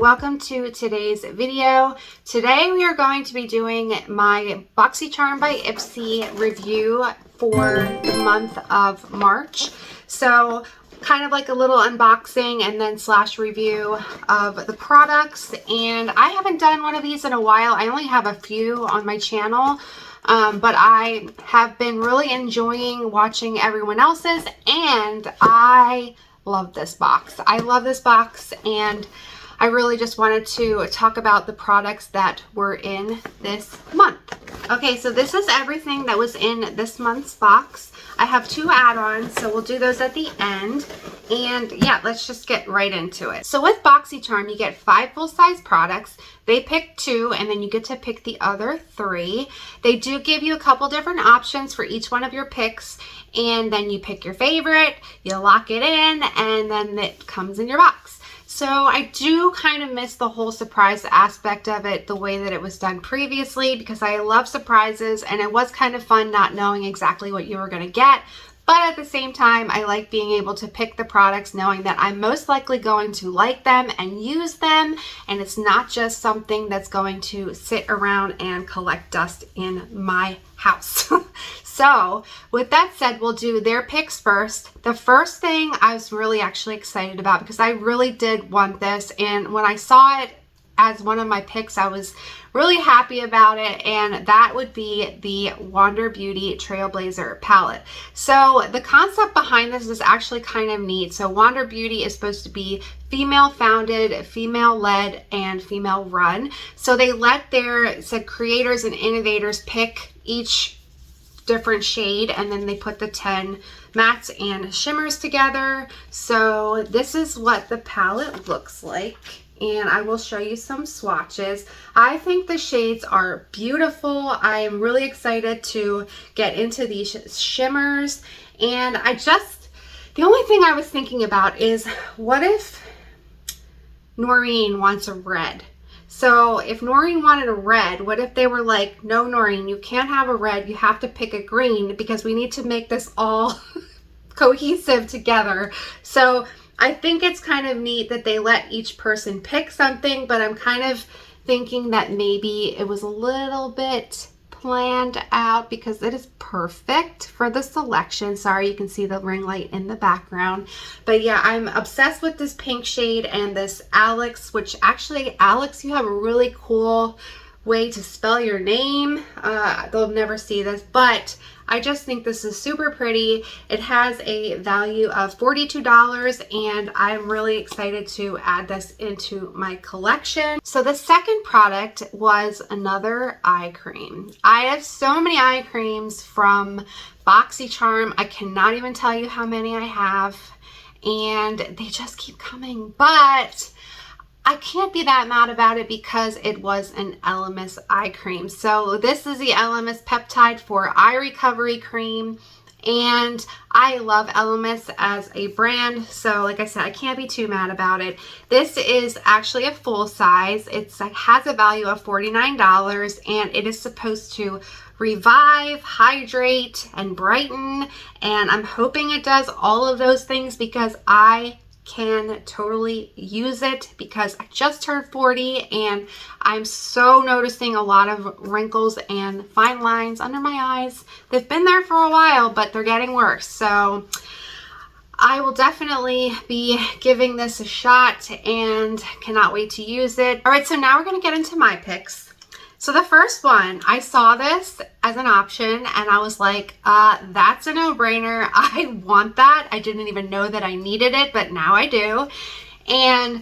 welcome to today's video. Today we are going to be doing my Boxycharm by Ipsy review for the month of March. So kind of like a little unboxing and then slash review of the products. And I haven't done one of these in a while. I only have a few on my channel. But I have been really enjoying watching everyone else's, and I love this box. I love this box, and I really just wanted to talk about the products that were in this month. Okay, so this is everything that was in this month's box. I have two add-ons, so we'll do those at the end. And yeah, let's just get right into it. So with Boxycharm, you get 5 full-size products. They pick 2, and then you get to pick the other 3. They do give you a couple different options for each one of your picks, and then you pick your favorite, you lock it in, and then it comes in your box. So I do kind of miss the whole surprise aspect of it the way that it was done previously, because I love surprises, and it was kind of fun not knowing exactly what you were going to get. But at the same time, I like being able to pick the products knowing that I'm most likely going to like them and use them, and it's not just something that's going to sit around and collect dust in my house. So with that said, we'll do their picks first. The first thing I was really actually excited about, because I really did want this, and when I saw it as one of my picks, I was really happy about it, and that would be the Wander Beauty Trailblazer palette. So the concept behind this is actually kind of neat. So Wander Beauty is supposed to be female founded, female led, and female run. So they let their creators and innovators pick each different shade, and then they put the 10 mattes and shimmers together. So this is what the palette looks like, and I will show you some swatches. I think the shades are beautiful. I am really excited to get into these shimmers, and the only thing I was thinking about is, what if Noreen wants a red? So if Noreen wanted a red, what if they were like, no, Noreen, you can't have a red, you have to pick a green, because we need to make this all cohesive together. So I think it's kind of neat that they let each person pick something, but I'm kind of thinking that maybe it was a little bit planned out, because it is perfect for the selection. Sorry, you can see the ring light in the background. But yeah, I'm obsessed with this pink shade and this Alex, which actually, Alex, you have a really cool way to spell your name. They'll never see this, but I just think this is super pretty. It has a value of $42, and I'm really excited to add this into my collection. So the second product was another eye cream. I have so many eye creams from Boxycharm. I cannot even tell you how many I have, and they just keep coming. But I can't be that mad about it, because it was an Elemis eye cream. So this is the Elemis Peptide for Eye Recovery Cream, and I love Elemis as a brand. So like I said, I can't be too mad about it. This is actually a full size. It has a value of $49, and it is supposed to revive, hydrate, and brighten. And I'm hoping it does all of those things, because I can totally use it, because I just turned 40 and I'm so noticing a lot of wrinkles and fine lines under my eyes. They've been there for a while, but they're getting worse. So I will definitely be giving this a shot and cannot wait to use it. All right, so now we're going to get into my picks. So the first one, I saw this as an option, and I was like, that's a no-brainer. I want that. I didn't even know that I needed it, but now I do. And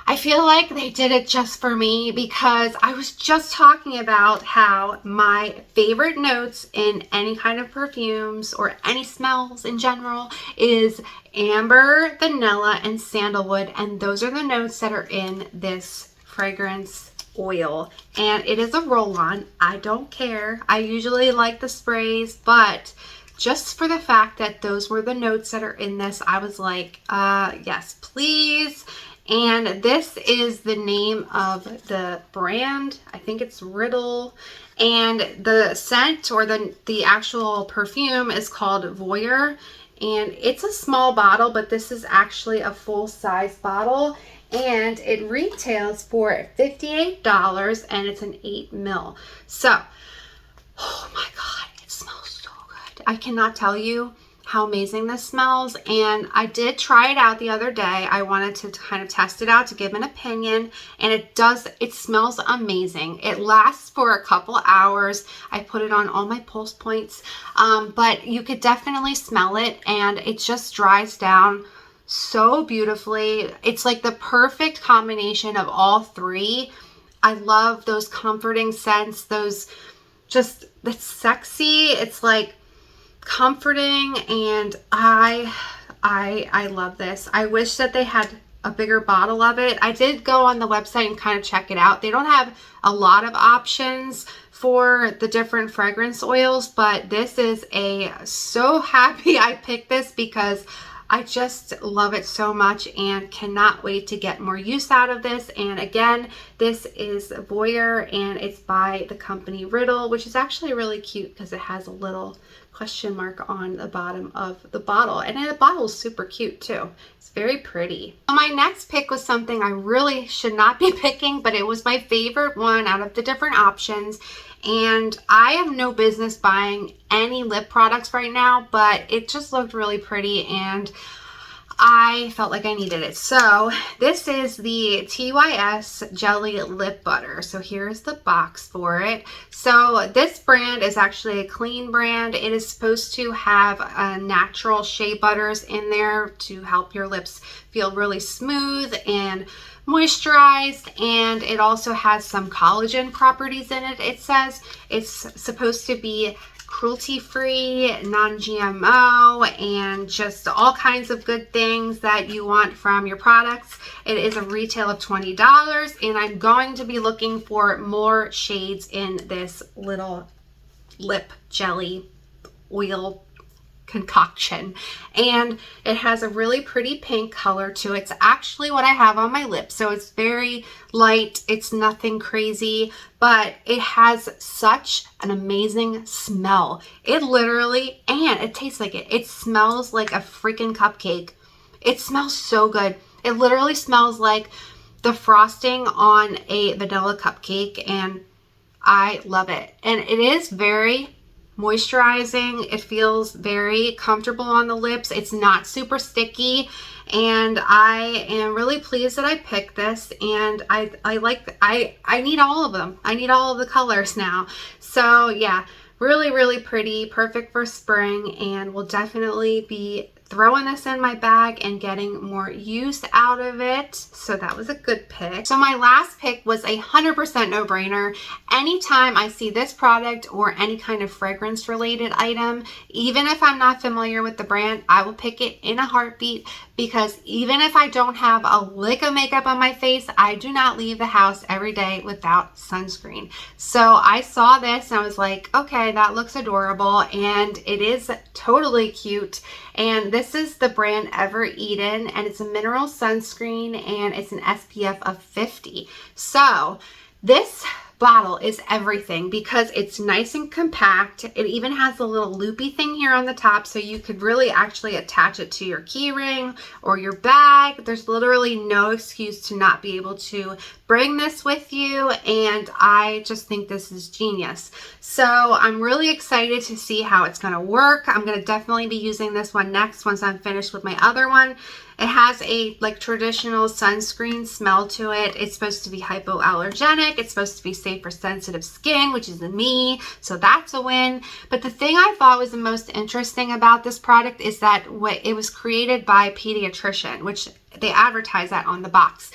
I feel like they did it just for me, because I was just talking about how my favorite notes in any kind of perfumes or any smells in general is amber, vanilla, and sandalwood. And those are the notes that are in this fragrance oil, and it is a roll-on. I don't care. I usually like the sprays, but just for the fact that those were the notes that are in this, I was like, yes, please. And this is the name of the brand. I think it's Riddle, and the scent, or the actual perfume, is called Voyeur, and it's a small bottle, but this is actually a full-size bottle. and it retails for $58 and it's an 8 ml. So, oh my God, it smells so good. I cannot tell you how amazing this smells, and I did try it out the other day. I wanted to kind of test it out to give an opinion, and it smells amazing. It lasts for a couple hours. I put it on all my pulse points, but you could definitely smell it, and it just dries down so beautifully. It's like the perfect combination of all three. I love those comforting scents, it's sexy, it's like comforting, and I love this. I wish that they had a bigger bottle of it. I did go on the website and kind of check it out. They don't have a lot of options for the different fragrance oils, but this is so happy I picked this because I just love it so much and cannot wait to get more use out of this. And again, this is Voyeur and it's by the company Riddle, which is actually really cute because it has a little question mark on the bottom of the bottle. And the bottle is super cute too. It's very pretty. My next pick was something I really should not be picking, but it was my favorite one out of the different options. And I have no business buying any lip products right now, but it just looked really pretty and I felt like I needed it. So this is the TYS Jelly Lip Butter. So here's the box for it. So this brand is actually a clean brand. It is supposed to have natural shea butters in there to help your lips feel really smooth and moisturized, and it also has some collagen properties in it. It says it's supposed to be cruelty-free, non-GMO, and just all kinds of good things that you want from your products. It is a retail of $20, and I'm going to be looking for more shades in this little lip jelly oil concoction, and it has a really pretty pink color to it. It's actually what I have on my lips, so it's very light, it's nothing crazy, but it has such an amazing smell. It literally, and it tastes like it smells like a freaking cupcake. It smells so good. It literally smells like the frosting on a vanilla cupcake, and I love it. And it is very moisturizing. It feels very comfortable on the lips. It's not super sticky, and I am really pleased that I picked this, and I need all of them. I need all of the colors now. So yeah, really pretty, perfect for spring, and will definitely be throwing this in my bag and getting more use out of it. So that was a good pick. So my last pick was 100% no-brainer. Anytime I see this product or any kind of fragrance related item, even if I'm not familiar with the brand, I will pick it in a heartbeat, because even if I don't have a lick of makeup on my face, I do not leave the house every day without sunscreen. So I saw this and I was like, okay, that looks adorable, and it is totally cute. And this is the brand Ever Eden, and it's a mineral sunscreen, and it's an SPF of 50. So this bottle is everything because it's nice and compact. It even has a little loopy thing here on the top, so you could really actually attach it to your key ring or your bag. There's literally no excuse to not be able to bring this with you, and I just think this is genius. So I'm really excited to see how it's going to work. I'm going to definitely be using this one next once I'm finished with my other one. It has a like traditional sunscreen smell to it. It's supposed to be hypoallergenic. It's supposed to be safe for sensitive skin, which is me. So that's a win. But the thing I thought was the most interesting about this product is that it was created by a pediatrician, which they advertise that on the box.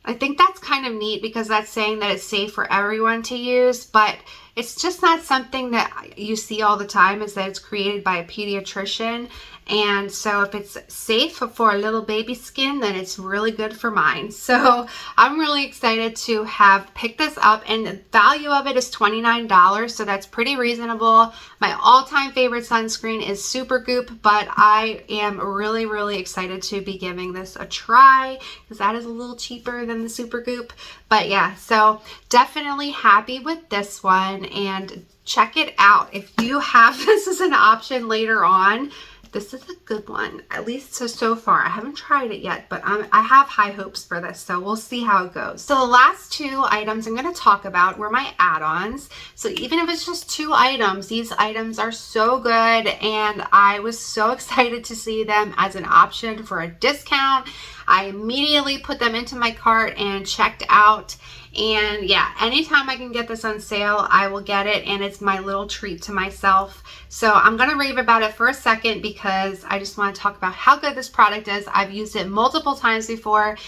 I think that's kind of neat because that's saying that it's safe for everyone to use, but it's just not something that you see all the time, is that it's created by a pediatrician. And so if it's safe for a little baby skin, then it's really good for mine. So I'm really excited to have picked this up, and the value of it is $29. So that's pretty reasonable. My all-time favorite sunscreen is Supergoop, but I am really excited to be giving this a try because that is a little cheaper than the Supergoop. But yeah, so definitely happy with this one, and check it out. If you have this as an option later on, This is a good one, at least so far. I haven't tried it yet, but I have high hopes for this, so we'll see how it goes. So the last two items I'm going to talk about were my add-ons. So even if it's just 2 items, these items are so good, and I was so excited to see them as an option for a discount. I immediately put them into my cart and checked out. And yeah, anytime I can get this on sale, I will get it, and it's my little treat to myself. So I'm going to rave about it for a second because I just want to talk about how good this product is. I've used it multiple times before.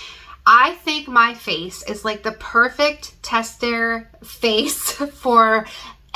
I think my face is like the perfect tester face for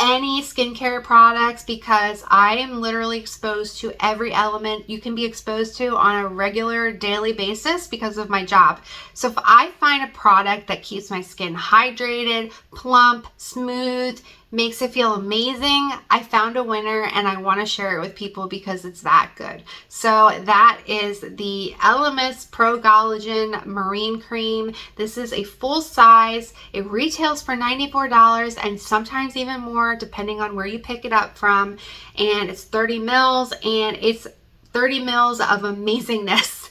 any skincare products because I am literally exposed to every element you can be exposed to on a regular daily basis because of my job. So if I find a product that keeps my skin hydrated, plump, smooth, makes it feel amazing, I found a winner and I want to share it with people because it's that good. So that is the Elemis Pro-Collagen Marine Cream. This is a full size. It retails for $94 and sometimes even more depending on where you pick it up from. And it's 30 mils and it's 30 mils of amazingness.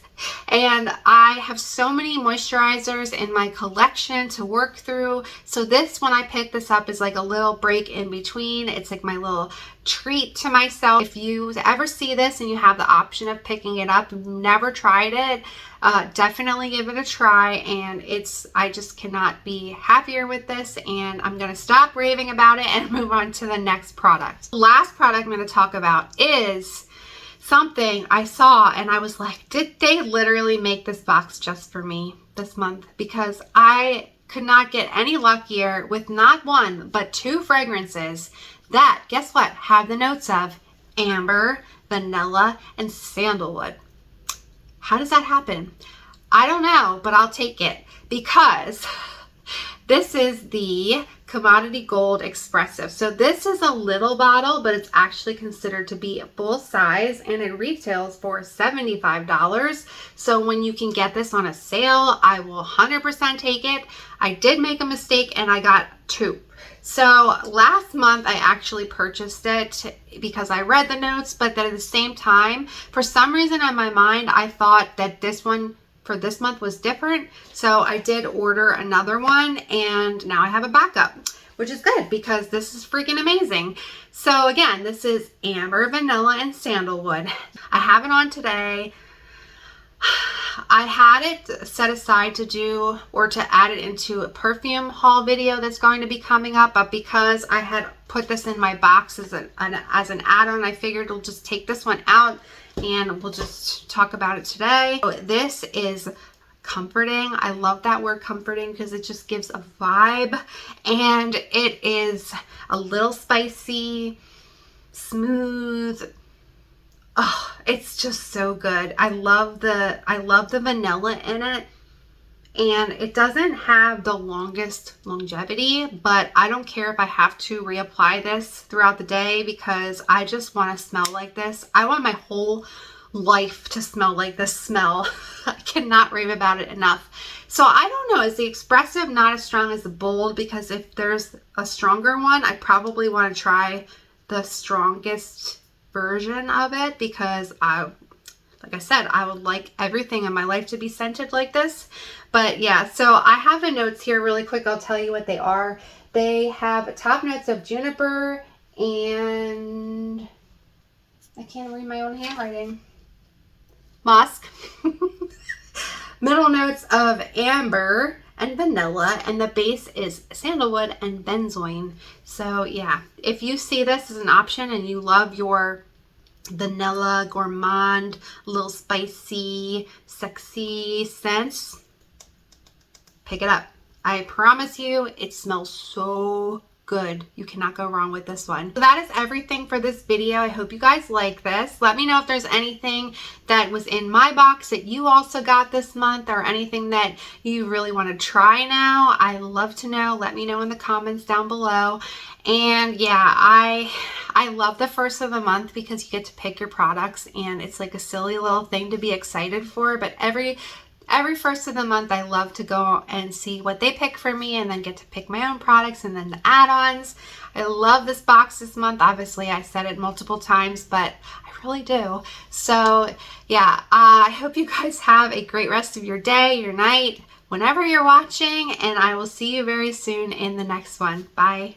And I have so many moisturizers in my collection to work through. So this, when I picked this up, is like a little break in between. It's like my little treat to myself. If you ever see this and you have the option of picking it up, never tried it, definitely give it a try. And I just cannot be happier with this. And I'm going to stop raving about it and move on to the next product. The last product I'm going to talk about is something I saw and I was like, did they literally make this box just for me this month? Because I could not get any luckier with not 1, but 2 fragrances that, guess what, have the notes of amber, vanilla, and sandalwood. How does that happen? I don't know, but I'll take it because this is the Commodity Gold Expressive. So this is a little bottle, but it's actually considered to be a full size and it retails for $75. So when you can get this on a sale, I will 100% take it. I did make a mistake and I got 2. So last month I actually purchased it because I read the notes, but then at the same time, for some reason in my mind, I thought that this one for this month was different. So I did order another one and now I have a backup, which is good because this is freaking amazing. So again, this is amber, vanilla, and sandalwood. I have it on today. I had it set aside to do or to add it into a perfume haul video that's going to be coming up, but because I had put this in my box as an add-on, I figured we'll just take this one out and we'll just talk about it today. So this is comforting. I love that word comforting because it just gives a vibe, and it is a little spicy, smooth. Oh, it's just so good. I love the vanilla in it, and it doesn't have the longest longevity, but I don't care if I have to reapply this throughout the day because I just want to smell like this. I want my whole life to smell like this smell. I cannot rave about it enough. So I don't know, is the expressive not as strong as the bold? Because if there's a stronger one, I probably want to try the strongest version of it because like I said, I would like everything in my life to be scented like this. But yeah, so I have the notes here really quick. I'll tell you what they are. They have top notes of juniper and I can't read my own handwriting. Musk. Middle notes of amber and vanilla, and the base is sandalwood and benzoin. So yeah, if you see this as an option and you love your vanilla, gourmand, little spicy, sexy scents, pick it up. I promise you, it smells so good. You cannot go wrong with this one. So that is everything for this video. I hope you guys like this. Let me know if there's anything that was in my box that you also got this month or anything that you really want to try now. I love to know. Let me know in the comments down below. And yeah, I love the first of the month because you get to pick your products and it's like a silly little thing to be excited for, but every every first of the month, I love to go and see what they pick for me and then get to pick my own products and then the add-ons. I love this box this month. Obviously, I said it multiple times, but I really do. So yeah, I hope you guys have a great rest of your day, your night, whenever you're watching, and I will see you very soon in the next one. Bye.